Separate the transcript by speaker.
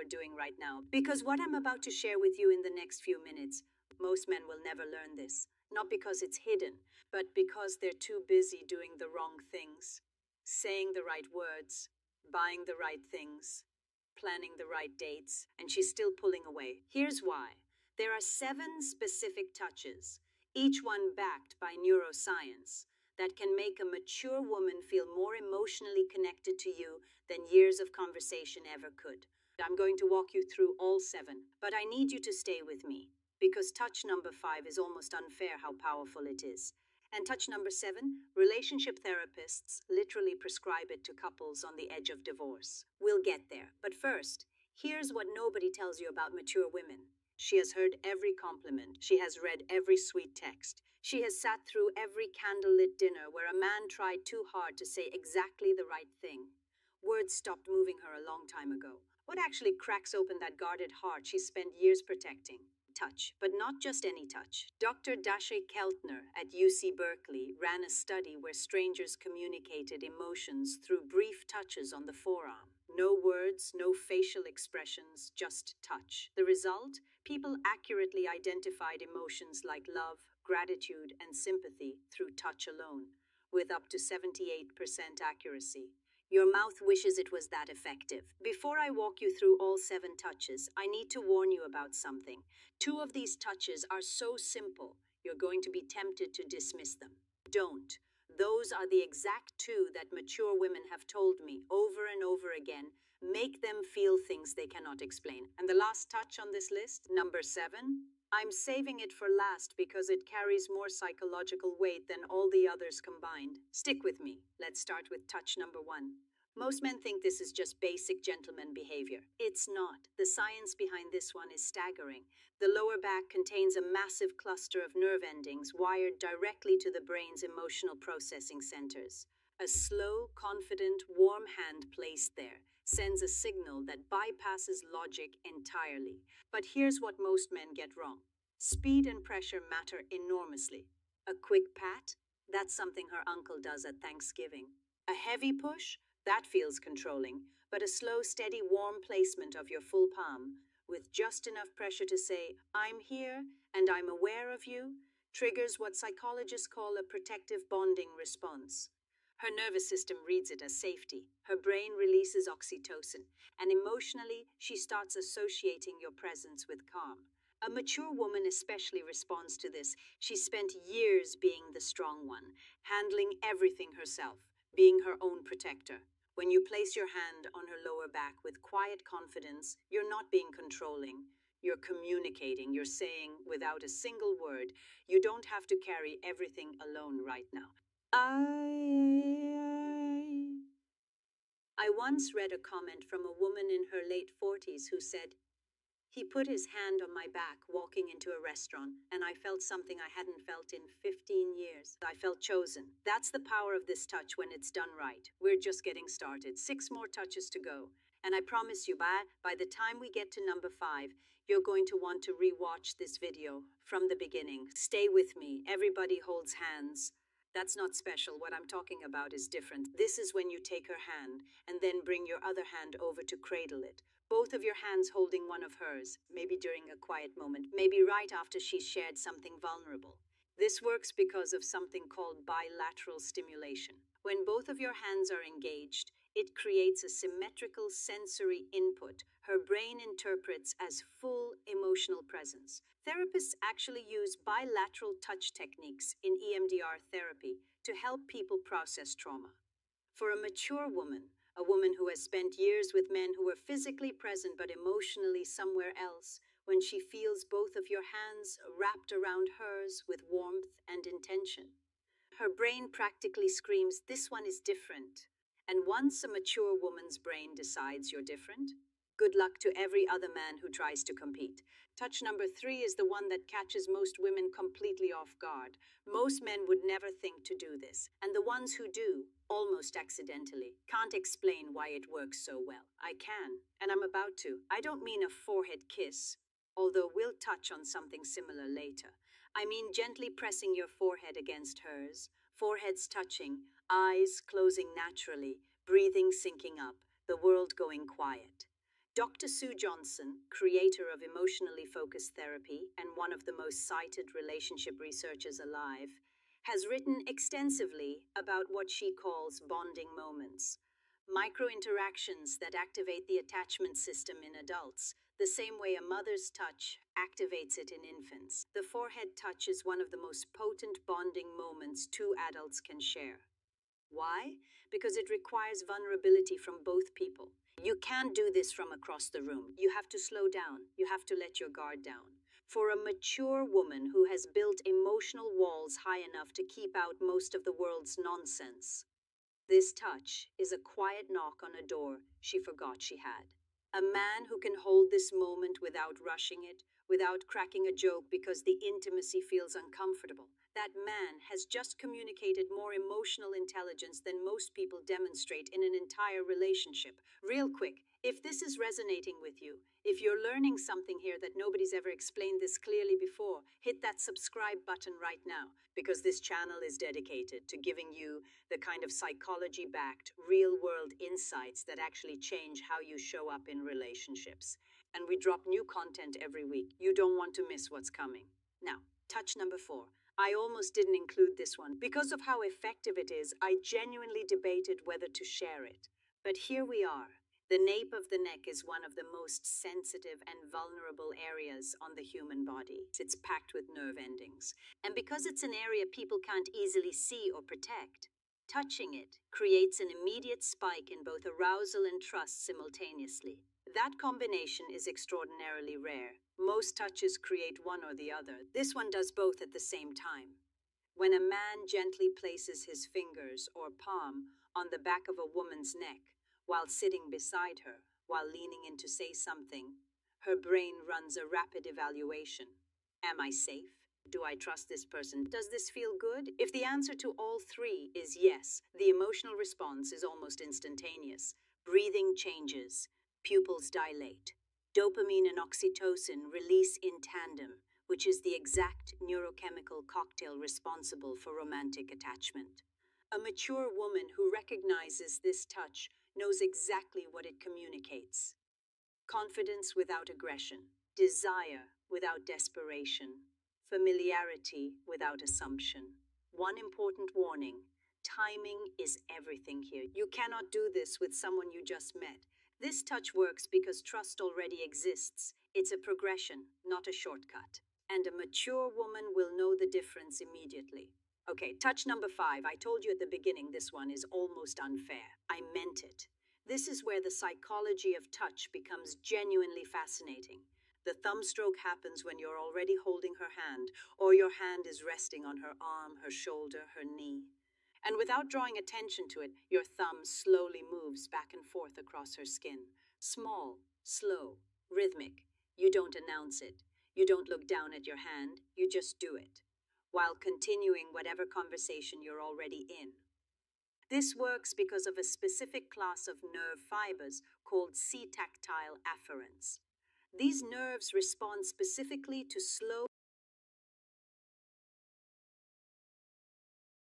Speaker 1: doing right now. Because what I'm about to share with you in the next few minutes, most men will never learn this. Not because it's hidden, but because they're too busy doing the wrong things, saying the right words, buying the right things, planning the right dates, and she's still pulling away. Here's why. There are 7 specific touches, each one backed by neuroscience, that can make a mature woman feel more emotionally connected to you than years of conversation ever could. I'm going to walk you through all 7, but I need you to stay with me, because touch number 5 is almost unfair how powerful it is. And touch number 7, relationship therapists literally prescribe it to couples on the edge of divorce. We'll get there. But first, here's what nobody tells you about mature women. She has heard every compliment. She has read every sweet text. She has sat through every candlelit dinner where a man tried too hard to say exactly the right thing. Words stopped moving her a long time ago. What actually cracks open that guarded heart she spent years protecting? Touch, but not just any touch. Dr. Dashe Keltner at UC Berkeley ran a study where strangers communicated emotions through brief touches on the forearm. No words, no facial expressions, just touch. The result? People accurately identified emotions like love, gratitude, and sympathy through touch alone, with up to 78% accuracy. Your mouth wishes it was that effective. Before I walk you through all 7 touches, I need to warn you about something. 2 of these touches are so simple, you're going to be tempted to dismiss them. Don't. Those are the exact 2 that mature women have told me over and over again make them feel things they cannot explain. And the last touch on this list, number 7, I'm saving it for last because it carries more psychological weight than all the others combined. Stick with me. Let's start with touch number 1. Most men think this is just basic gentleman behavior. It's not. The science behind this one is staggering. The lower back contains a massive cluster of nerve endings wired directly to the brain's emotional processing centers. A slow, confident, warm hand placed there sends a signal that bypasses logic entirely. But here's what most men get wrong. Speed and pressure matter enormously. A quick pat? That's something her uncle does at Thanksgiving. A heavy push? That feels controlling. But a slow, steady, warm placement of your full palm, with just enough pressure to say, I'm here and I'm aware of you, triggers what psychologists call a protective bonding response. Her nervous system reads it as safety. Her brain releases oxytocin, and emotionally, she starts associating your presence with calm. A mature woman especially responds to this. She spent years being the strong one, handling everything herself, being her own protector. When you place your hand on her lower back with quiet confidence, you're not being controlling. You're communicating. You're saying, without a single word, you don't have to carry everything alone right now. I once read a comment from a woman in her late 40s who said, he put his hand on my back walking into a restaurant, and I felt something I hadn't felt in 15 years. I felt chosen. That's the power of this touch when it's done right. We're just getting started. 6 more touches to go. And I promise you, by the time we get to number 5, you're going to want to re-watch this video from the beginning. Stay with me. Everybody holds hands. That's not special. What I'm talking about is different. This is when you take her hand and then bring your other hand over to cradle it. Both of your hands holding one of hers, maybe during a quiet moment, maybe right after she's shared something vulnerable. This works because of something called bilateral stimulation. When both of your hands are engaged, it creates a symmetrical sensory input her brain interprets as full emotional presence. Therapists actually use bilateral touch techniques in EMDR therapy to help people process trauma. For a mature woman, a woman who has spent years with men who are physically present but emotionally somewhere else, when she feels both of your hands wrapped around hers with warmth and intention, her brain practically screams, this one is different. And once a mature woman's brain decides you're different, good luck to every other man who tries to compete. Touch number 3 is the one that catches most women completely off guard. Most men would never think to do this, and the ones who do, almost accidentally, can't explain why it works so well. I can, and I'm about to. I don't mean a forehead kiss, although we'll touch on something similar later. I mean gently pressing your forehead against hers, foreheads touching, eyes closing naturally, breathing syncing up, the world going quiet. Dr. Sue Johnson, creator of emotionally focused therapy and one of the most cited relationship researchers alive, has written extensively about what she calls bonding moments, micro interactions that activate the attachment system in adults, the same way a mother's touch activates it in infants. The forehead touch is one of the most potent bonding moments two adults can share. Why? Because it requires vulnerability from both people. You can't do this from across the room. You have to slow down. You have to let your guard down. For a mature woman who has built emotional walls high enough to keep out most of the world's nonsense, this touch is a quiet knock on a door she forgot she had. A man who can hold this moment without rushing it, without cracking a joke because the intimacy feels uncomfortable. That man has just communicated more emotional intelligence than most people demonstrate in an entire relationship. Real quick, if this is resonating with you, if you're learning something here that nobody's ever explained this clearly before, hit that subscribe button right now, because this channel is dedicated to giving you the kind of psychology-backed, real-world insights that actually change how you show up in relationships. And we drop new content every week. You don't want to miss what's coming. Now, touch number 4. I almost didn't include this one. Because of how effective it is, I genuinely debated whether to share it. But here we are. The nape of the neck is one of the most sensitive and vulnerable areas on the human body. It's packed with nerve endings. And because it's an area people can't easily see or protect, touching it creates an immediate spike in both arousal and trust simultaneously. That combination is extraordinarily rare. Most touches create one or the other. This one does both at the same time. When a man gently places his fingers or palm on the back of a woman's neck while sitting beside her, while leaning in to say something, her brain runs a rapid evaluation. Am I safe? Do I trust this person? Does this feel good? If the answer to all three is yes, the emotional response is almost instantaneous. Breathing changes, pupils dilate. Dopamine and oxytocin release in tandem, which is the exact neurochemical cocktail responsible for romantic attachment. A mature woman who recognizes this touch knows exactly what it communicates. Confidence without aggression, desire without desperation, familiarity without assumption. One important warning: timing is everything here. You cannot do this with someone you just met. This touch works because trust already exists. It's a progression, not a shortcut. And a mature woman will know the difference immediately. Okay, touch number 5. I told you at the beginning this one is almost unfair. I meant it. This is where the psychology of touch becomes genuinely fascinating. The thumb stroke happens when you're already holding her hand, or your hand is resting on her arm, her shoulder, her knee. And without drawing attention to it, your thumb slowly moves back and forth across her skin. Small, slow, rhythmic. You don't announce it. You don't look down at your hand. You just do it, while continuing whatever conversation you're already in. This works because of a specific class of nerve fibers called C-tactile afferents. These nerves respond specifically to slow